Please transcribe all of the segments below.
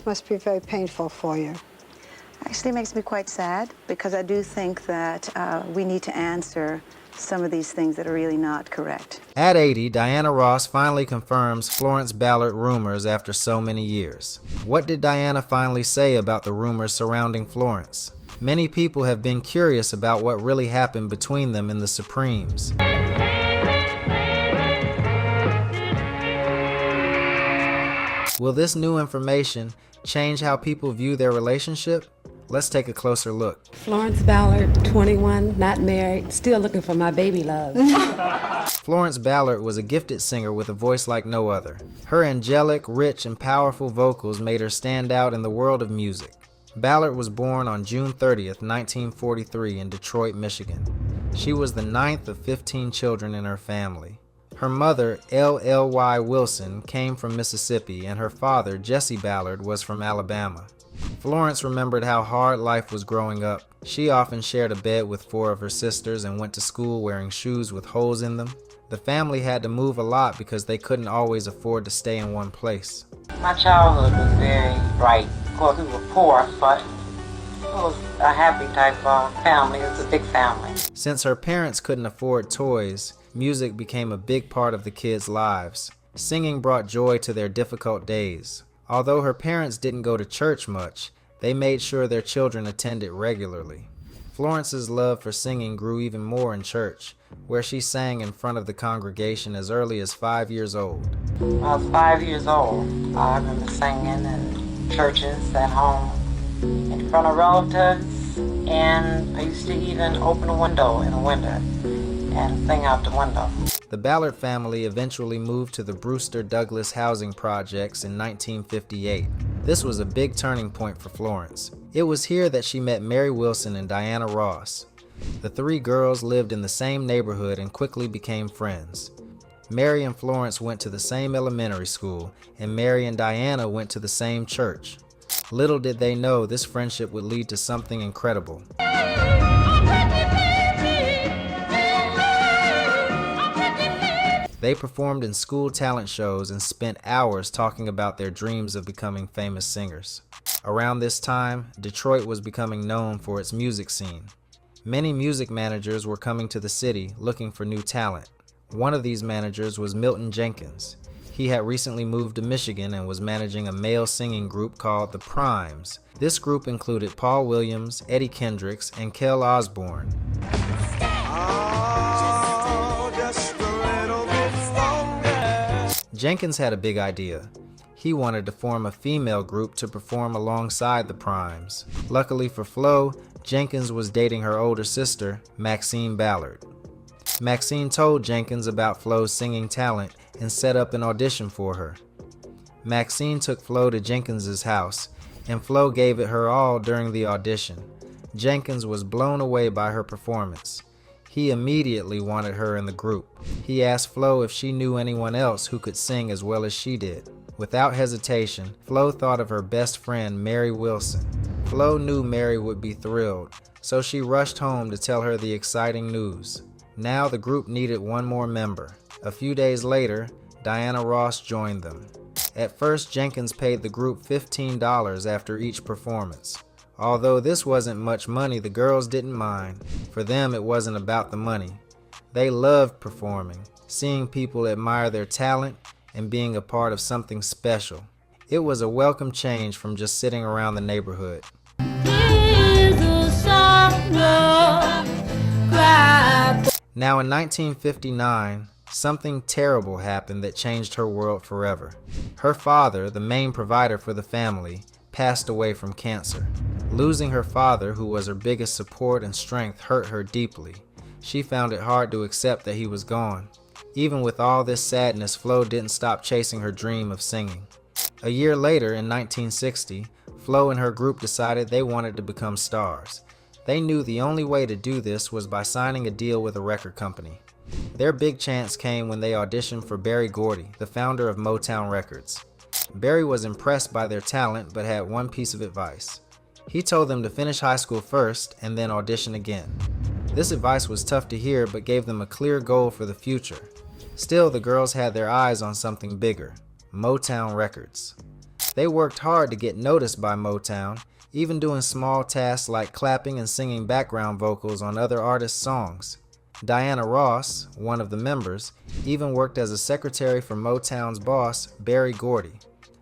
This must be very painful for you. Actually, it makes me quite sad because I do think that we need to answer some of these things that are really not correct. At 80, Diana Ross finally confirms Florence Ballard rumors after so many years. What did Diana finally say about the rumors surrounding Florence? Many people have been curious about what really happened between them in the Supremes. Will this new information change how people view their relationship? Let's take a closer look. Florence Ballard, 21, not married, still looking for my baby love. Florence Ballard was a gifted singer with a voice like no other. Her angelic, rich, and powerful vocals made her stand out in the world of music. Ballard was born on June 30th, 1943 in Detroit, Michigan. She was the 9th of 15 children in her family. Her mother, L.L.Y. Wilson, came from Mississippi, and her father, Jesse Ballard, was from Alabama. Florence remembered how hard life was growing up. She often shared a bed with 4 of her sisters and went to school wearing shoes with holes in them. The family had to move a lot because they couldn't always afford to stay in one place. My childhood was very bright. Of course, we were poor, but it was a happy type of family. It was a big family. Since her parents couldn't afford toys, music became a big part of the kids' lives. Singing brought joy to their difficult days. Although her parents didn't go to church much, they made sure their children attended regularly. Florence's love for singing grew even more in church, where she sang in front of the congregation as early as 5 years old. When I was 5 years old, I remember singing in churches, at home, in front of relatives, and I used to even open a window in the winter and sing out the window. The Ballard family eventually moved to the Brewster Douglass housing projects in 1958. This was a big turning point for Florence. It was here that she met Mary Wilson and Diana Ross. The 3 girls lived in the same neighborhood and quickly became friends. Mary and Florence went to the same elementary school, and Mary and Diana went to the same church. Little did they know this friendship would lead to something incredible. They performed in school talent shows and spent hours talking about their dreams of becoming famous singers. Around this time, Detroit was becoming known for its music scene. Many music managers were coming to the city looking for new talent. One of these managers was Milton Jenkins. He had recently moved to Michigan and was managing a male singing group called the Primes. This group included Paul Williams, Eddie Kendricks, and Kel Osborne. Jenkins had a big idea. He wanted to form a female group to perform alongside the Primes. Luckily for Flo, Jenkins was dating her older sister, Maxine Ballard. Maxine told Jenkins about Flo's singing talent and set up an audition for her. Maxine took Flo to Jenkins's house, and Flo gave it her all during the audition. Jenkins was blown away by her performance. He immediately wanted her in the group. He asked Flo if she knew anyone else who could sing as well as she did. Without hesitation, Flo thought of her best friend, Mary Wilson. Flo knew Mary would be thrilled, so she rushed home to tell her the exciting news. Now the group needed one more member. A few days later, Diana Ross joined them. At first, Jenkins paid the group $15 after each performance. Although this wasn't much money, the girls didn't mind. For them, it wasn't about the money. They loved performing, seeing people admire their talent, and being a part of something special. It was a welcome change from just sitting around the neighborhood. Now in 1959, something terrible happened that changed her world forever. Her father, the main provider for the family, passed away from cancer. Losing her father, who was her biggest support and strength, hurt her deeply. She found it hard to accept that he was gone. Even with all this sadness, Flo didn't stop chasing her dream of singing. A year later, in 1960, Flo and her group decided they wanted to become stars. They knew the only way to do this was by signing a deal with a record company. Their big chance came when they auditioned for Berry Gordy, the founder of Motown Records. Berry was impressed by their talent but had one piece of advice. He told them to finish high school first and then audition again. This advice was tough to hear but gave them a clear goal for the future. Still, the girls had their eyes on something bigger, Motown Records. They worked hard to get noticed by Motown, even doing small tasks like clapping and singing background vocals on other artists' songs. Diana Ross, one of the members, even worked as a secretary for Motown's boss, Berry Gordy.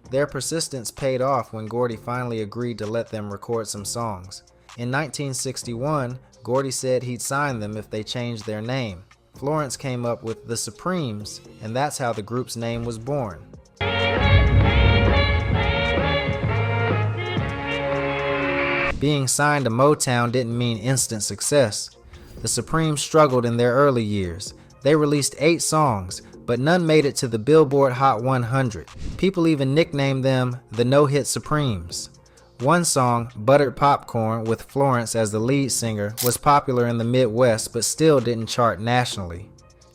Their persistence paid off when Gordy finally agreed to let them record some songs. In 1961, Gordy said he'd sign them if they changed their name. Florence came up with The Supremes, and that's how the group's name was born. Being signed to Motown didn't mean instant success. The Supremes struggled in their early years. They released 8 songs, but none made it to the Billboard Hot 100. People even nicknamed them the No-Hit Supremes. One song, Buttered Popcorn, with Florence as the lead singer, was popular in the Midwest but still didn't chart nationally.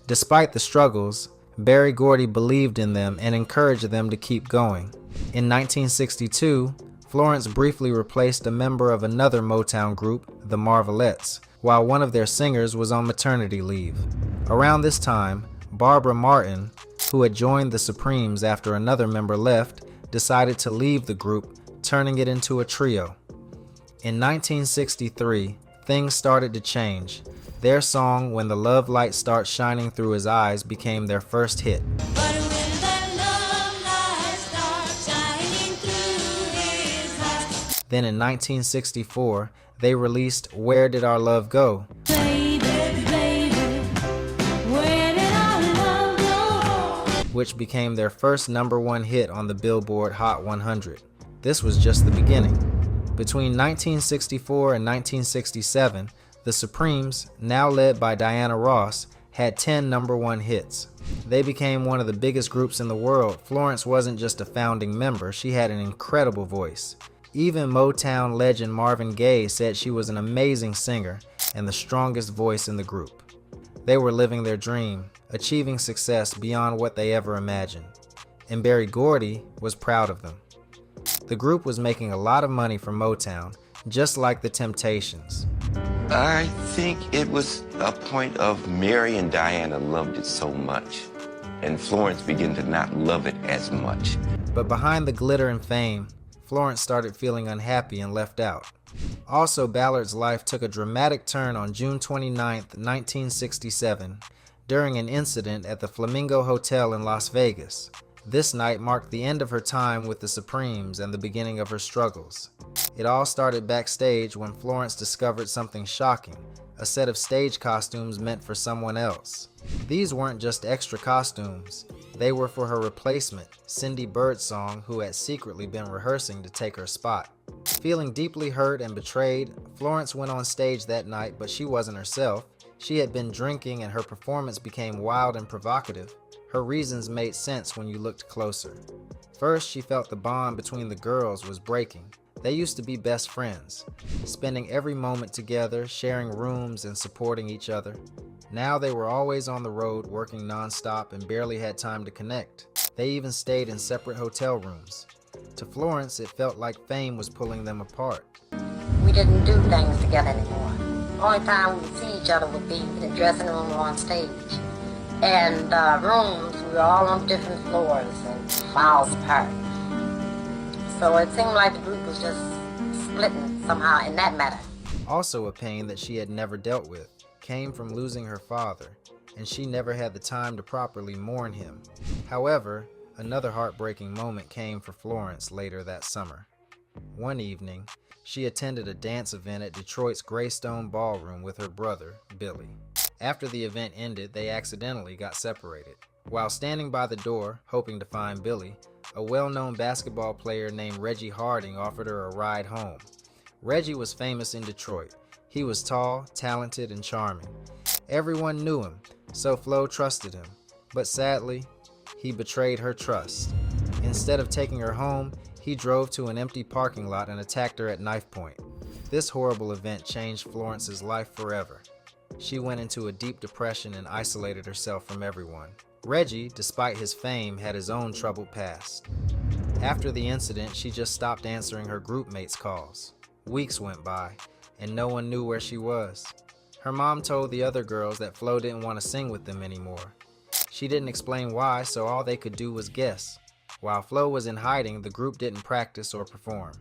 Despite the struggles, Berry Gordy believed in them and encouraged them to keep going. In 1962, Florence briefly replaced a member of another Motown group, the Marvelettes, while one of their singers was on maternity leave. Around this time, Barbara Martin, who had joined the Supremes after another member left, decided to leave the group, turning it into a trio. In 1963, things started to change. Their song, When the Love Light Starts Shining Through His Eyes, became their first hit. Then in 1964, they released Where Did Our Love Go?, which became their first #1 hit on the Billboard Hot 100. This was just the beginning. Between 1964 and 1967, the Supremes, now led by Diana Ross, had 10 #1 hits. They became one of the biggest groups in the world. Florence wasn't just a founding member, she had an incredible voice. Even Motown legend Marvin Gaye said she was an amazing singer and the strongest voice in the group. They were living their dream, achieving success beyond what they ever imagined. And Berry Gordy was proud of them. The group was making a lot of money for Motown, just like the Temptations. I think it was a point of Mary and Diana loved it so much, and Florence began to not love it as much. But behind the glitter and fame, Florence started feeling unhappy and left out. Also, Ballard's life took a dramatic turn on June 29, 1967, during an incident at the Flamingo Hotel in Las Vegas. This night marked the end of her time with the Supremes and the beginning of her struggles. It all started backstage when Florence discovered something shocking, a set of stage costumes meant for someone else. These weren't just extra costumes. They were for her replacement, Cindy Birdsong, who had secretly been rehearsing to take her spot. Feeling deeply hurt and betrayed, Florence went on stage that night, but she wasn't herself. She had been drinking and her performance became wild and provocative. Her reasons made sense when you looked closer. First, she felt the bond between the girls was breaking. They used to be best friends, spending every moment together, sharing rooms and supporting each other. Now they were always on the road, working nonstop, and barely had time to connect. They even stayed in separate hotel rooms. To Florence, it felt like fame was pulling them apart. We didn't do things together anymore. Only time we would see each other would be in the dressing room or on stage. And rooms, we were all on different floors and miles apart. So it seemed like the group was just splitting somehow in that matter. Also a pain that she had never dealt with came from losing her father, and she never had the time to properly mourn him. However, another heartbreaking moment came for Florence later that summer. One evening, she attended a dance event at Detroit's Greystone Ballroom with her brother, Billy. After the event ended, they accidentally got separated. While standing by the door, hoping to find Billy, a well-known basketball player named Reggie Harding offered her a ride home. Reggie was famous in Detroit. He was tall, talented, and charming. Everyone knew him, so Flo trusted him. But sadly, he betrayed her trust. Instead of taking her home, he drove to an empty parking lot and attacked her at knife point. This horrible event changed Florence's life forever. She went into a deep depression and isolated herself from everyone. Reggie, despite his fame, had his own troubled past. After the incident, she just stopped answering her group mates' calls. Weeks went by, and no one knew where she was. Her mom told the other girls that Flo didn't want to sing with them anymore. She didn't explain why, so all they could do was guess. While Flo was in hiding, the group didn't practice or perform.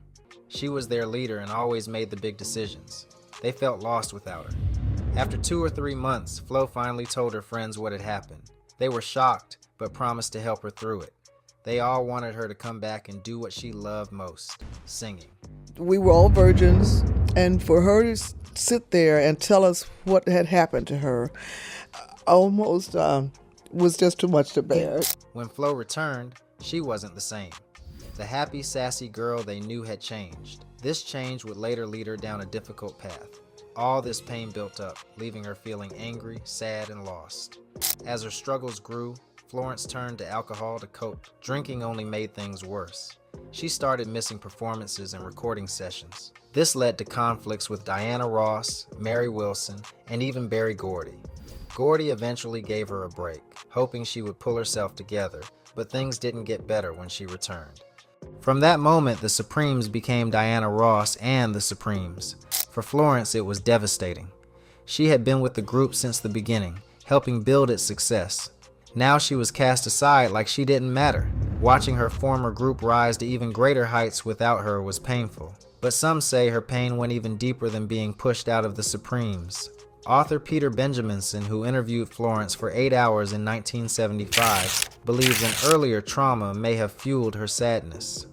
She was their leader and always made the big decisions. They felt lost without her. After 2 or 3 months, Flo finally told her friends what had happened. They were shocked, but promised to help her through it. They all wanted her to come back and do what she loved most, singing. We were all virgins, and for her to sit there and tell us what had happened to her almost was just too much to bear. When Flo returned, she wasn't the same. The happy, sassy girl they knew had changed. This change would later lead her down a difficult path. All this pain built up, leaving her feeling angry, sad, and lost. As her struggles grew, Florence turned to alcohol to cope. Drinking only made things worse. She started missing performances and recording sessions. This led to conflicts with Diana Ross, Mary Wilson, and even Berry Gordy. Gordy eventually gave her a break, hoping she would pull herself together, but things didn't get better when she returned. From that moment, the Supremes became Diana Ross and the Supremes. For Florence, it was devastating. She had been with the group since the beginning, helping build its success. Now she was cast aside like she didn't matter. Watching her former group rise to even greater heights without her was painful. But some say her pain went even deeper than being pushed out of the Supremes. Author Peter Benjaminson, who interviewed Florence for 8 hours in 1975, believes an earlier trauma may have fueled her sadness.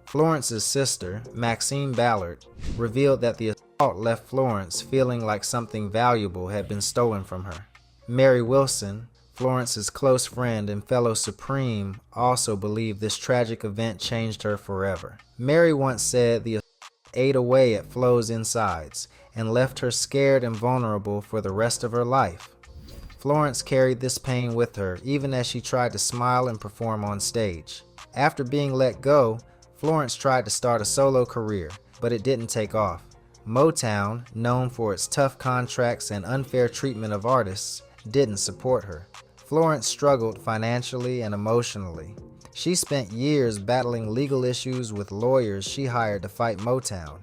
Florence's sister, Maxine Ballard, revealed that the assault left Florence feeling like something valuable had been stolen from her. Mary Wilson, Florence's close friend and fellow Supreme, also believed this tragic event changed her forever. Mary once said the assault ate away at Flo's insides and left her scared and vulnerable for the rest of her life. Florence carried this pain with her even as she tried to smile and perform on stage. After being let go, Florence tried to start a solo career, but it didn't take off. Motown, known for its tough contracts and unfair treatment of artists, didn't support her. Florence struggled financially and emotionally. She spent years battling legal issues with lawyers she hired to fight Motown.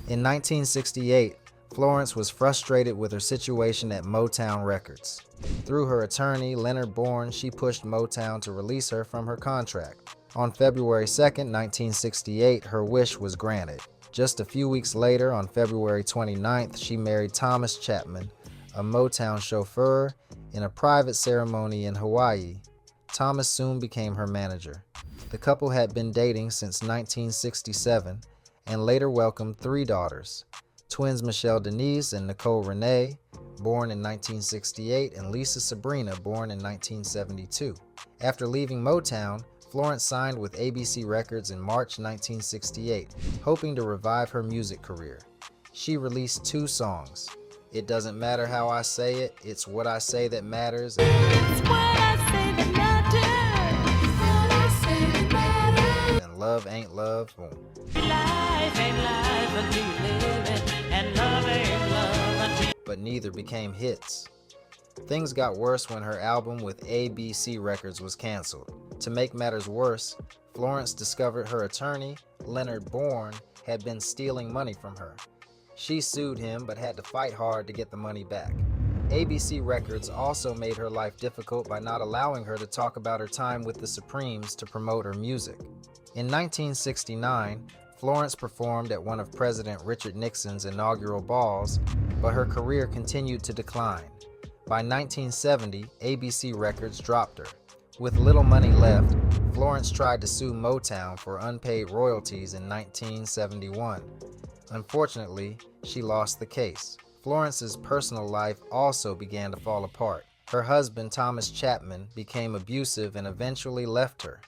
In 1968, Florence was frustrated with her situation at Motown Records. Through her attorney, Leonard Bourne, she pushed Motown to release her from her contract. On February 2, 1968, her wish was granted. Just a few weeks later, on February 29th, she married Thomas Chapman, a Motown chauffeur, in a private ceremony in Hawaii. Thomas soon became her manager. The couple had been dating since 1967 and later welcomed 3 daughters, twins Michelle Denise and Nicole Renee, born in 1968, and Lisa Sabrina, born in 1972. After leaving Motown, Florence signed with ABC Records in March 1968, hoping to revive her music career. She released 2 songs, It Doesn't Matter How I Say It, It's What I Say That Matters, It's what I say that matters. What I say that matters. and Love Ain't Love. Life ain't life until you live it, and love ain't love until But neither became hits. Things got worse when her album with ABC Records was canceled. To make matters worse, Florence discovered her attorney, Leonard Bourne, had been stealing money from her. She sued him but had to fight hard to get the money back. ABC Records also made her life difficult by not allowing her to talk about her time with the Supremes to promote her music. In 1969, Florence performed at one of President Richard Nixon's inaugural balls, but her career continued to decline. By 1970, ABC Records dropped her. With little money left, Florence tried to sue Motown for unpaid royalties in 1971. Unfortunately, she lost the case. Florence's personal life also began to fall apart. Her husband, Thomas Chapman, became abusive and eventually left her.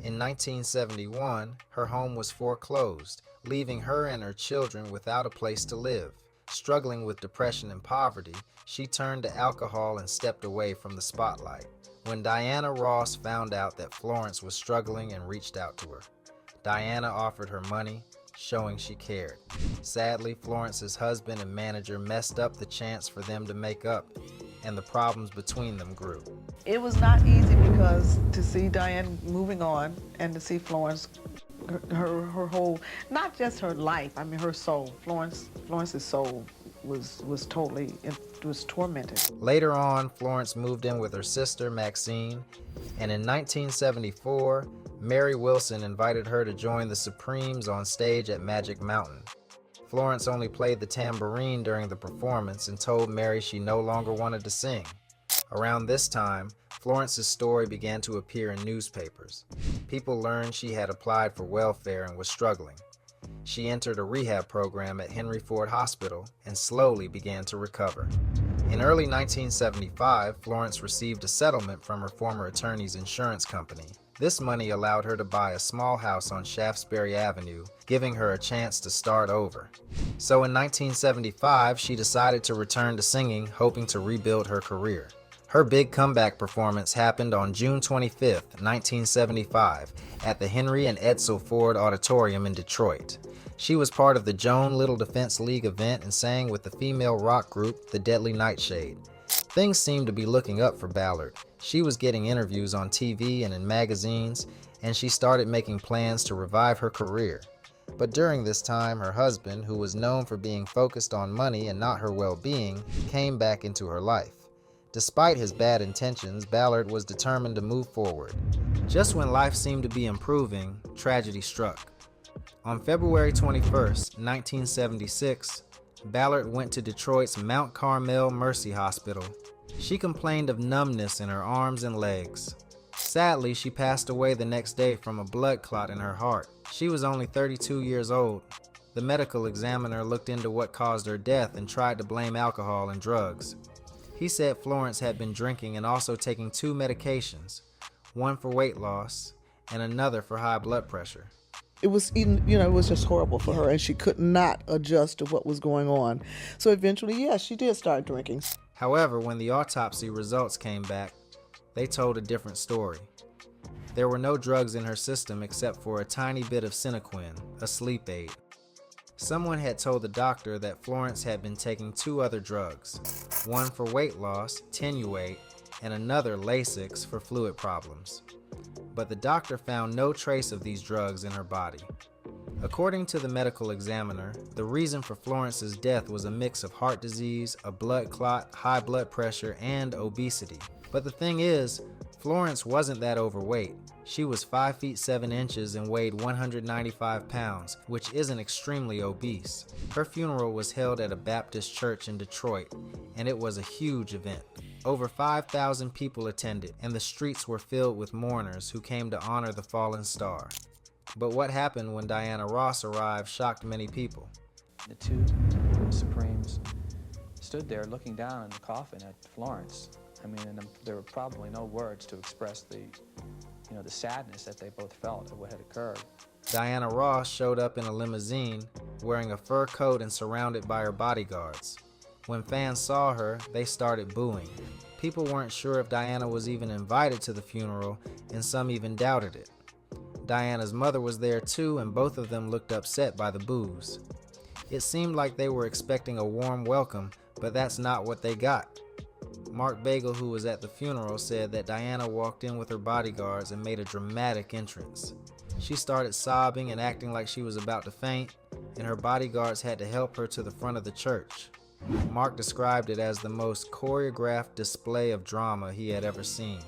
In 1971, her home was foreclosed, leaving her and her children without a place to live. Struggling with depression and poverty, she turned to alcohol and stepped away from the spotlight. When Diana Ross found out that Florence was struggling and reached out to her, Diana offered her money, showing she cared. Sadly, Florence's husband and manager messed up the chance for them to make up, and the problems between them grew. It was not easy because to see Diane moving on and to see Florence, her whole, not just her life, I mean her soul. Florence's soul was totally, it was tormented. Later on, Florence moved in with her sister, Maxine, and in 1974, Mary Wilson invited her to join the Supremes on stage at Magic Mountain. Florence only played the tambourine during the performance and told Mary she no longer wanted to sing. Around this time, Florence's story began to appear in newspapers. People learned she had applied for welfare and was struggling. She entered a rehab program at Henry Ford Hospital and slowly began to recover. In early 1975, Florence received a settlement from her former attorney's insurance company. This money allowed her to buy a small house on Shaftesbury Avenue, giving her a chance to start over. So in 1975, she decided to return to singing, hoping to rebuild her career. Her big comeback performance happened on June 25, 1975, at the Henry and Edsel Ford Auditorium in Detroit. She was part of the Joan Little Defense League event and sang with the female rock group, the Deadly Nightshade. Things seemed to be looking up for Ballard. She was getting interviews on TV and in magazines, and she started making plans to revive her career. But during this time, her husband, who was known for being focused on money and not her well-being, came back into her life. Despite his bad intentions, Ballard was determined to move forward. Just when life seemed to be improving, tragedy struck. On February 21, 1976, Ballard went to Detroit's Mount Carmel Mercy Hospital. She complained of numbness in her arms and legs. Sadly, she passed away the next day from a blood clot in her heart. She was only 32 years old. The medical examiner looked into what caused her death and tried to blame alcohol and drugs. He said Florence had been drinking and also taking 2 medications, one for weight loss and another for high blood pressure. It was it was just horrible for her, and she could not adjust to what was going on. So eventually, yes, she did start drinking. However, when the autopsy results came back, they told a different story. There were no drugs in her system except for a tiny bit of Sinequin, a sleep aid. Someone had told the doctor that Florence had been taking 2 other drugs, one for weight loss, Tenuate, and another Lasix for fluid problems. But the doctor found no trace of these drugs in her body. According to the medical examiner, the reason for Florence's death was a mix of heart disease, a blood clot, high blood pressure, and obesity. But the thing is, Florence wasn't that overweight. She was 5 feet 7 inches and weighed 195 pounds, which isn't extremely obese. Her funeral was held at a Baptist church in Detroit, and it was a huge event. Over 5,000 people attended, and the streets were filled with mourners who came to honor the fallen star. But what happened when Diana Ross arrived shocked many people. The 2 Supremes stood there looking down in the coffin at Florence. I mean, and there were probably no words to express the sadness that they both felt at what had occurred. Diana Ross showed up in a limousine, wearing a fur coat and surrounded by her bodyguards. When fans saw her, they started booing. People weren't sure if Diana was even invited to the funeral, and some even doubted it. Diana's mother was there too, and both of them looked upset by the boos. It seemed like they were expecting a warm welcome, but that's not what they got. Mark Bagel, who was at the funeral, said that Diana walked in with her bodyguards and made a dramatic entrance. She started sobbing and acting like she was about to faint, and her bodyguards had to help her to the front of the church. Mark described it as the most choreographed display of drama he had ever seen.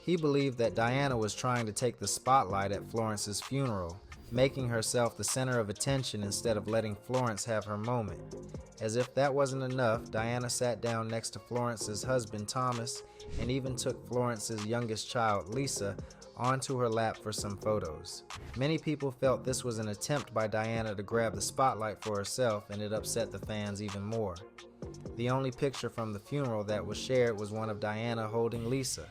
He believed that Diana was trying to take the spotlight at Florence's funeral, making herself the center of attention instead of letting Florence have her moment. As if that wasn't enough, Diana sat down next to Florence's husband Thomas and even took Florence's youngest child, Lisa, onto her lap for some photos. Many people felt this was an attempt by Diana to grab the spotlight for herself, and it upset the fans even more. The only picture from the funeral that was shared was one of Diana holding Lisa.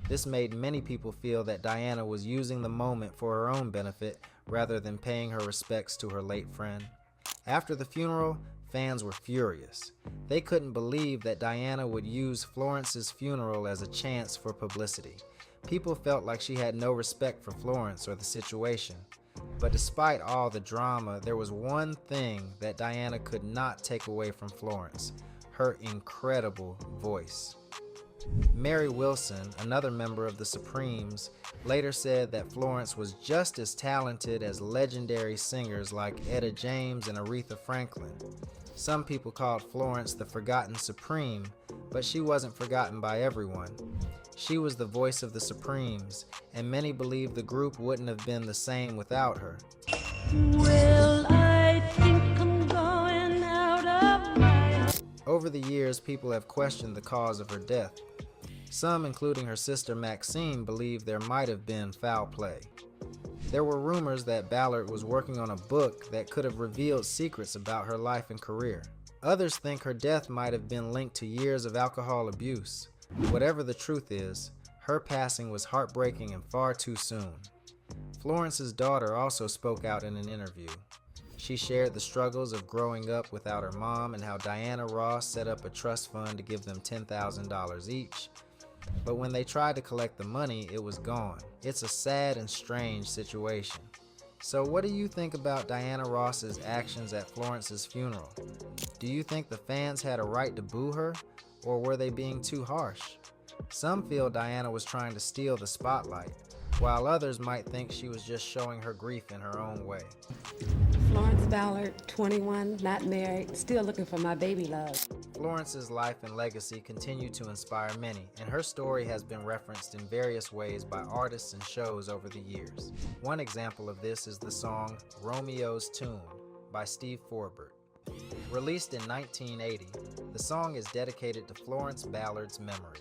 This made many people feel that Diana was using the moment for her own benefit rather than paying her respects to her late friend. After the funeral, fans were furious. They couldn't believe that Diana would use Florence's funeral as a chance for publicity. People felt like she had no respect for Florence or the situation. But despite all the drama, there was one thing that Diana could not take away from Florence: her incredible voice. Mary Wilson, another member of the Supremes, later said that Florence was just as talented as legendary singers like Etta James and Aretha Franklin. Some people called Florence the Forgotten Supreme, but she wasn't forgotten by everyone. She was the voice of the Supremes, and many believe the group wouldn't have been the same without her. Well, I think I'm going out of my... Over the years, people have questioned the cause of her death. Some, including her sister Maxine, believe there might have been foul play. There were rumors that Ballard was working on a book that could have revealed secrets about her life and career. Others think her death might have been linked to years of alcohol abuse. Whatever the truth is, her passing was heartbreaking and far too soon. Florence's daughter also spoke out in an interview. She shared the struggles of growing up without her mom and how Diana Ross set up a trust fund to give them $10,000 each. But when they tried to collect the money, it was gone. It's a sad and strange situation. So what do you think about Diana Ross's actions at Florence's funeral? Do you think the fans had a right to boo her, or were they being too harsh? Some feel Diana was trying to steal the spotlight, while others might think she was just showing her grief in her own way. Florence Ballard, 21, not married, still looking for my baby love. Florence's life and legacy continue to inspire many, and her story has been referenced in various ways by artists and shows over the years. One example of this is the song Romeo's Tune by Steve Forbert. Released in 1980, the song is dedicated to Florence Ballard's memory.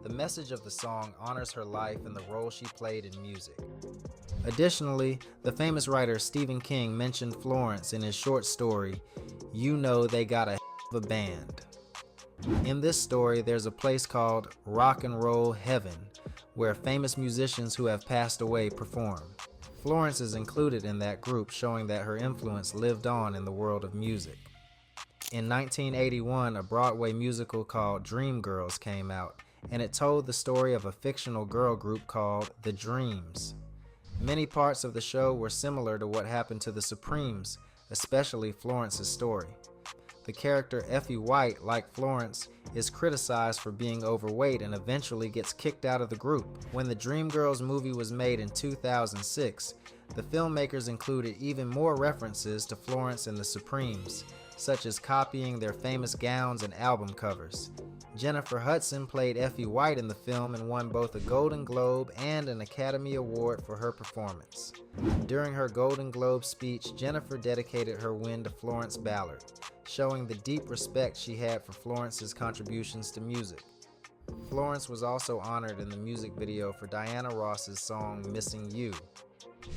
The message of the song honors her life and the role she played in music. Additionally, the famous writer Stephen King mentioned Florence in his short story, You Know They Got a Band. In this story, there's a place called Rock and Roll Heaven, where famous musicians who have passed away perform. Florence is included in that group, showing that her influence lived on in the world of music. In 1981, a Broadway musical called Dreamgirls came out, and it told the story of a fictional girl group called The Dreams. Many parts of the show were similar to what happened to the Supremes, especially Florence's story. The character Effie White, like Florence, is criticized for being overweight and eventually gets kicked out of the group. When the Dreamgirls movie was made in 2006, the filmmakers included even more references to Florence and the Supremes, such as copying their famous gowns and album covers. Jennifer Hudson played Effie White in the film and won both a Golden Globe and an Academy Award for her performance. During her Golden Globe speech, Jennifer dedicated her win to Florence Ballard, showing the deep respect she had for Florence's contributions to music. Florence was also honored in the music video for Diana Ross's song Missing You.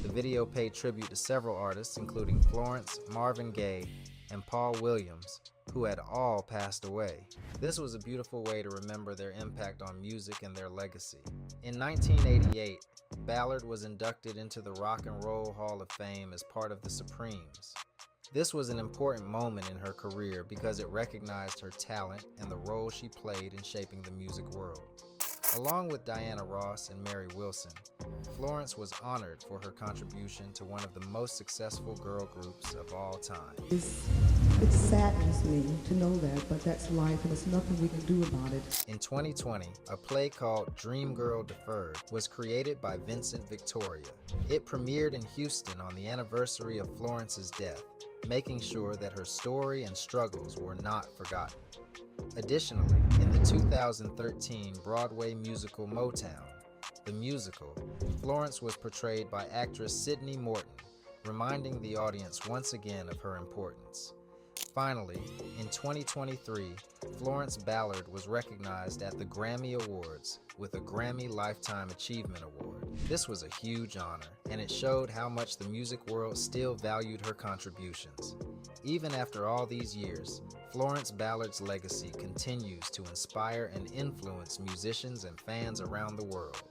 The video paid tribute to several artists, including Florence, Marvin Gaye, and Paul Williams, who had all passed away. This was a beautiful way to remember their impact on music and their legacy. In 1988, Ballard was inducted into the Rock and Roll Hall of Fame as part of the Supremes. This was an important moment in her career because it recognized her talent and the role she played in shaping the music world. Along with Diana Ross and Mary Wilson, Florence was honored for her contribution to one of the most successful girl groups of all time. It saddens me to know that, but that's life and there's nothing we can do about it. In 2020, a play called Dream Girl Deferred was created by Vincent Victoria. It premiered in Houston on the anniversary of Florence's death, making sure that her story and struggles were not forgotten. Additionally, in the 2013 Broadway musical Motown, the musical, Florence was portrayed by actress Sidney Morton, reminding the audience once again of her importance. Finally, in 2023, Florence Ballard was recognized at the Grammy Awards with a Grammy Lifetime Achievement Award. This was a huge honor, and it showed how much the music world still valued her contributions. Even after all these years, Florence Ballard's legacy continues to inspire and influence musicians and fans around the world.